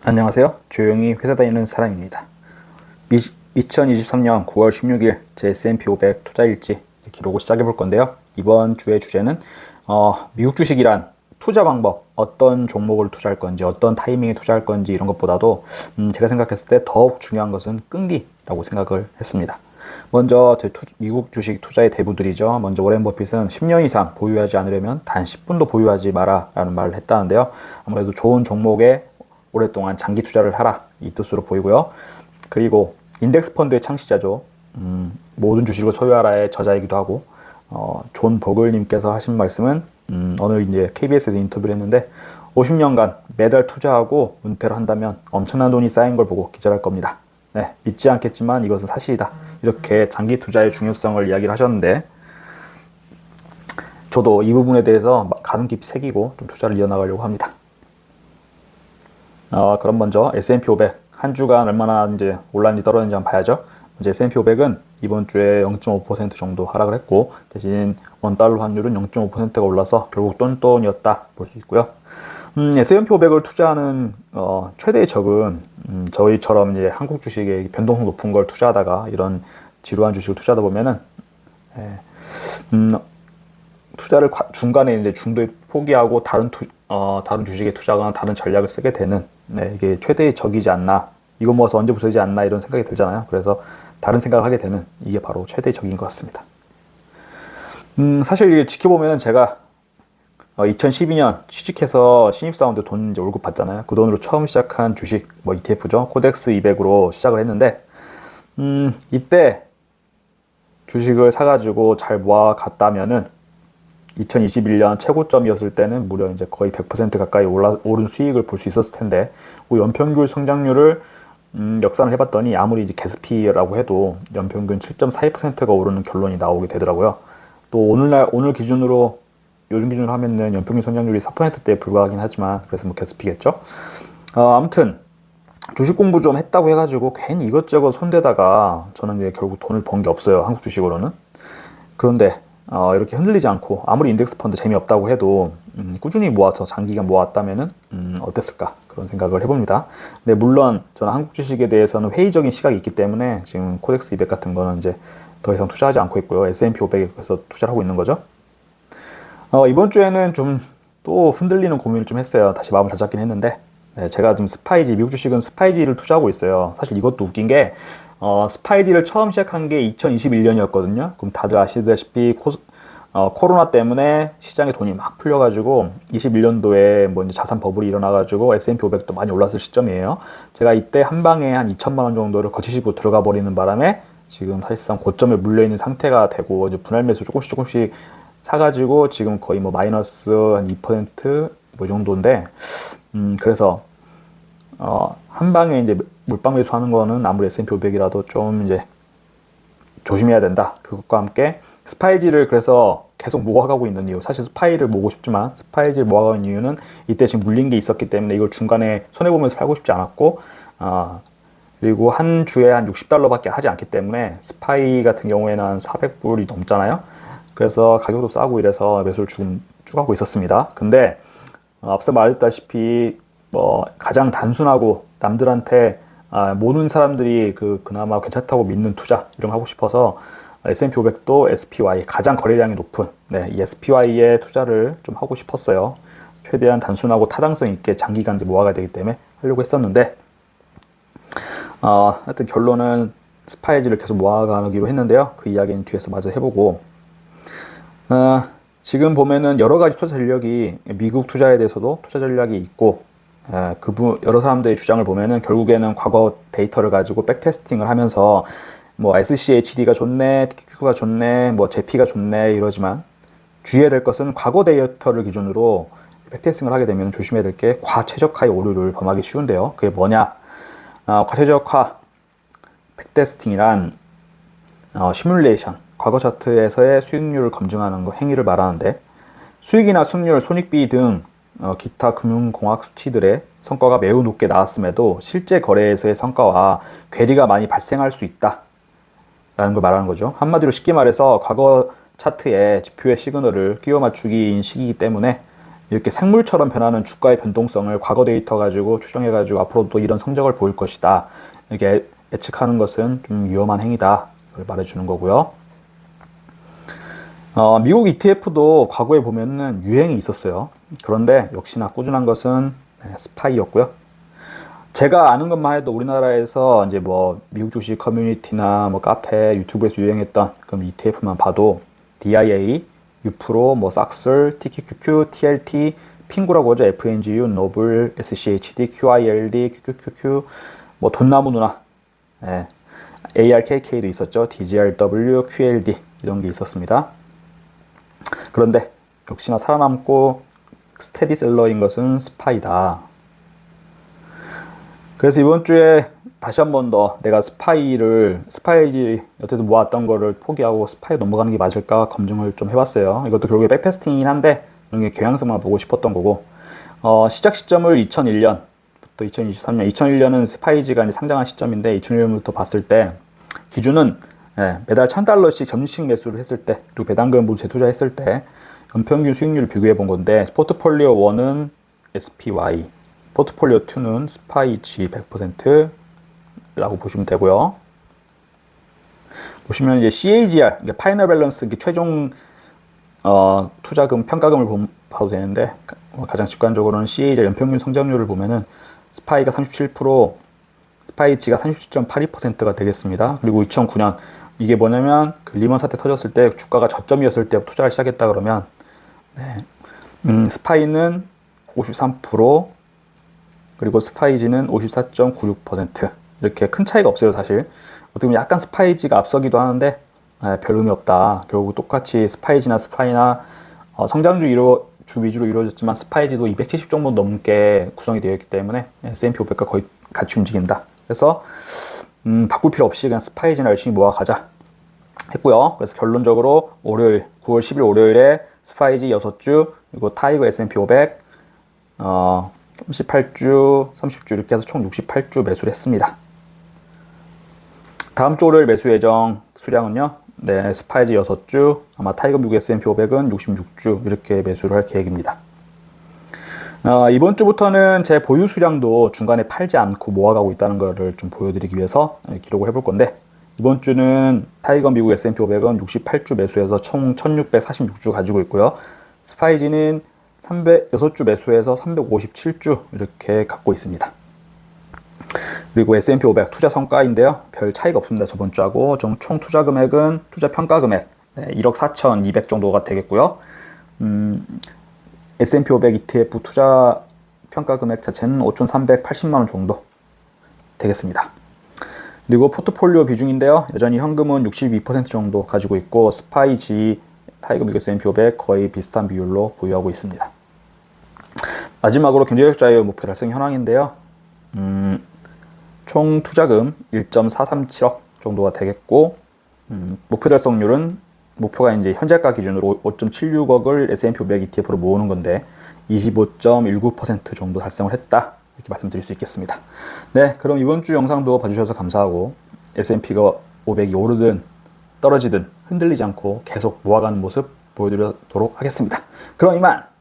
안녕하세요. 조용히 회사 다니는 사람입니다. 2023년 9월 16일 제 S&P 500 투자 일지 기록을 시작해 볼 건데요. 이번 주의 주제는 미국 주식이란 투자 방법, 어떤 종목을 투자할 건지, 어떤 타이밍에 투자할 건지 이런 것보다도 제가 생각했을 때 더욱 중요한 것은 끈기라고 생각을 했습니다. 먼저 미국 주식 투자의 대부들이죠. 먼저 워렌 버핏은 10년 이상 보유하지 않으려면 단 10분도 보유하지 마라 라는 말을 했다는데요. 아무래도 좋은 종목에 오랫동안 장기 투자를 하라 이 뜻으로 보이고요. 그리고 인덱스 펀드의 창시자죠. 모든 주식을 소유하라의 저자이기도 하고 존 버글님께서 하신 말씀은 오늘 이제 KBS에서 인터뷰를 했는데 50년간 매달 투자하고 은퇴를 한다면 엄청난 돈이 쌓인 걸 보고 기절할 겁니다. 네, 믿지 않겠지만 이것은 사실이다. 이렇게 장기 투자의 중요성을 이야기를 하셨는데 저도 이 부분에 대해서 가슴 깊이 새기고 좀 투자를 이어나가려고 합니다. 그럼 먼저 S&P 500 한 주간 얼마나 이제 올랐는지 떨어졌는지 한번 봐야죠. 이제 S&P 500은 이번 주에 0.5% 정도 하락을 했고 대신 원달러 환율은 0.5%가 올라서 결국 똔똔이었다 볼 수 있고요. S&P 500을 투자하는 최대의 적은 저희처럼 이제 한국 주식에 변동성 높은 걸 투자하다가 이런 지루한 주식을 투자하다 보면은 투자를 중간에 이제 중도에 포기하고 다른 주식에 투자하거나 다른 전략을 쓰게 되는 이게 최대의 적이지 않나, 이거 모아서 언제 부서지지 않나 이런 생각이 들잖아요. 그래서 다른 생각을 하게 되는 이게 바로 최대의 적인 것 같습니다. 사실 이게 지켜보면 제가 2012년 취직해서 신입사원들 돈 이제 월급 받잖아요. 그 돈으로 처음 시작한 주식 ETF죠. 코덱스 200으로 시작을 했는데 이때 주식을 사가지고 잘 모아갔다면은 2021년 최고점이었을 때는 무려 이제 거의 100% 가까이 오른 수익을 볼 수 있었을 텐데, 연평균 성장률을 역산을 해봤더니 아무리 이제 게스피라고 해도 연평균 7.42%가 오르는 결론이 나오게 되더라고요. 또 오늘 기준으로 요즘 기준으로 하면은 연평균 성장률이 4%대에 불과하긴 하지만 그래서 게스피겠죠. 아무튼 주식 공부 좀 했다고 해가지고 괜히 이것저것 손대다가 저는 이제 결국 돈을 번 게 없어요. 한국 주식으로는. 그런데 이렇게 흔들리지 않고 아무리 인덱스 펀드 재미없다고 해도 꾸준히 모아서 장기간 모았다면은 어땠을까 그런 생각을 해봅니다. 근데 물론 저는 한국 주식에 대해서는 회의적인 시각이 있기 때문에 지금 코덱스 200 같은 거는 이제 더 이상 투자하지 않고 있고요. S&P 500에서 투자를 하고 있는 거죠. 이번 주에는 좀 또 흔들리는 고민을 좀 했어요. 다시 마음을 다잡긴 했는데 제가 지금 미국 주식은 스파이지를 투자하고 있어요. 사실 이것도 웃긴 게 스파이지를 처음 시작한 게 2021년이었거든요. 그럼 다들 아시다시피 코로나 때문에 시장에 돈이 막 풀려가지고 21년도에 뭐 이제 자산 버블이 일어나가지고 S&P 500도 많이 올랐을 시점이에요. 제가 이때 한 방에 한 2천만 원 정도를 거치시고 들어가 버리는 바람에 지금 사실상 고점에 물려있는 상태가 되고 이제 분할 매수 조금씩 사가지고 지금 거의 뭐 마이너스 한 2%뭐 정도인데 그래서 한 방에 이제 물방 매수하는 거는 아무리 S&P 500이라도 좀 이제 조심해야 된다. 그것과 함께 스파이지를 그래서 계속 모아가고 있는 이유, 사실 스파이를 모으고 싶지만 스파이지를 모아가고 있는 이유는 이때 지금 물린 게 있었기 때문에 이걸 중간에 손해보면서 팔고 싶지 않았고 그리고 한 주에 한 $60밖에 하지 않기 때문에 스파이 같은 경우에는 한 400불이 넘잖아요. 그래서 가격도 싸고 이래서 매수를 쭉 하고 있었습니다. 근데 앞서 말했다시피 가장 단순하고 남들한테 모든 사람들이 그나마 괜찮다고 믿는 투자 이런 거 하고 싶어서 S&P 500도 SPY 가장 거래량이 높은 이 SPY에 투자를 좀 하고 싶었어요. 최대한 단순하고 타당성 있게 장기간 모아가야 되기 때문에 하려고 했었는데 하여튼 결론은 스파이지를 계속 모아가기로 했는데요. 그 이야기는 뒤에서 마저 해보고 지금 보면은 여러 가지 투자 전략이 미국 투자에 대해서도 투자 전략이 있고 여러 사람들의 주장을 보면은 결국에는 과거 데이터를 가지고 백테스팅을 하면서 뭐 SCHD가 좋네, TQ가 좋네, 뭐 JP가 좋네 이러지만 주의해야 될 것은 과거 데이터를 기준으로 백테스팅을 하게 되면 조심해야 될 게 과최적화의 오류를 범하기 쉬운데요. 그게 뭐냐? 과최적화 백테스팅이란 시뮬레이션, 과거 차트에서의 수익률을 검증하는 행위를 말하는데 수익이나 수익률, 손익비 등 기타 금융공학 수치들의 성과가 매우 높게 나왔음에도 실제 거래에서의 성과와 괴리가 많이 발생할 수 있다 라는 걸 말하는 거죠. 한마디로 쉽게 말해서 과거 차트에 지표의 시그널을 끼워 맞추기인 식이기 때문에 이렇게 생물처럼 변하는 주가의 변동성을 과거 데이터 가지고 추정해가지고 앞으로도 이런 성적을 보일 것이다. 이렇게 예측하는 것은 좀 위험한 행위다. 이걸 말해주는 거고요. 미국 ETF도 과거에 보면은 유행이 있었어요. 그런데 역시나 꾸준한 것은 스파이였고요. 제가 아는 것만 해도 우리나라에서 이제 뭐 미국 주식 커뮤니티나 뭐 카페, 유튜브에서 유행했던 그럼 ETF만 봐도 DIA, 유프로, 뭐 삭슬, TQQQ, TLT, 핑구라고 하죠. FNGU, 노블, SCHD, QILD, QQQQ, 뭐 돈나무 누나, ARKK도 있었죠. DGRW, QLD 이런 게 있었습니다. 그런데 역시나 살아남고 스테디셀러인 것은 스파이다. 그래서 이번 주에 다시 한 번 더 내가 스파이지 어쨌든 모았던 거를 포기하고 스파이 넘어가는 게 맞을까 검증을 좀 해봤어요. 이것도 결국에 백테스팅이긴 한데 이런 게 경향성만 보고 싶었던 거고, 시작 시점을 2001년부터 2023년, 2001년은 스파이지가 이제 상장한 시점인데 2001년부터 봤을 때 기준은 매달 $1,000씩 점유식 매수를 했을 때, 그리고 배당금 재투자했을 때 연평균 수익률을 비교해 본 건데, 포트폴리오 1은 SPY, 포트폴리오 2는 스파이지 100%라고 보시면 되고요. 보시면 이제 CAGR, 파이널 밸런스, 최종 투자금 평가금을 봐도 되는데, 가장 직관적으로는 CAGR 연평균 성장률을 보면은 스파이가 37%, 스파이지가 37.82%가 되겠습니다. 그리고 2009년 이게 뭐냐면 그 리먼 사태 터졌을 때 주가가 저점이었을 때 투자를 시작했다 그러면 스파이는 53%, 그리고 스파이지는 54.96%. 이렇게 큰 차이가 없어요, 사실. 어떻게 보면 약간 스파이지가 앞서기도 하는데 별 의미 없다. 결국 똑같이 스파이지나 스파이나 성장주 위주로 이루어졌지만 스파이지도 270 정도 넘게 구성이 되어 있기 때문에 S&P 500과 거의 같이 움직인다. 그래서 바꿀 필요 없이 그냥 스파이지나 열심히 모아가자 했고요. 그래서 결론적으로 월요일 9월 10일 월요일에 스파이지 6주, 그리고 타이거 S&P 500 38주, 30주 이렇게 해서 총 68주 매수를 했습니다. 다음 주 월요일 매수 예정 수량은요, 스파이지 6주, 아마 타이거 미국 S&P 500은 66주 이렇게 매수를 할 계획입니다. 이번 주부터는 제 보유 수량도 중간에 팔지 않고 모아가고 있다는 것을 좀 보여드리기 위해서 기록을 해볼 건데, 이번 주는 타이거 미국 S&P 500은 68주 매수해서 총 1646주 가지고 있고요. 스파이지는 6주 매수해서 357주 이렇게 갖고 있습니다. 그리고 S&P 500 투자 성과인데요, 별 차이가 없습니다. 저번 주하고. 총 투자 금액은, 투자 평가 금액 1억 4,200 정도가 되겠고요. S&P 500 ETF 투자 평가 금액 자체는 5,380만 원 정도 되겠습니다. 그리고 포트폴리오 비중인데요, 여전히 현금은 62% 정도 가지고 있고, 스파이지, 타이거 미국 S&P 500 거의 비슷한 비율로 보유하고 있습니다. 마지막으로 경제적 자유 목표 달성 현황인데요, 총 투자금 1.437억 정도가 되겠고, 목표 달성률은, 목표가 이제 현재가 기준으로 5.76억을 S&P 500 ETF로 모으는 건데 25.19% 정도 달성을 했다, 이렇게 말씀드릴 수 있겠습니다. 네, 그럼 이번 주 영상도 봐주셔서 감사하고, S&P가 500이 오르든 떨어지든 흔들리지 않고 계속 모아가는 모습 보여드리도록 하겠습니다. 그럼 이만!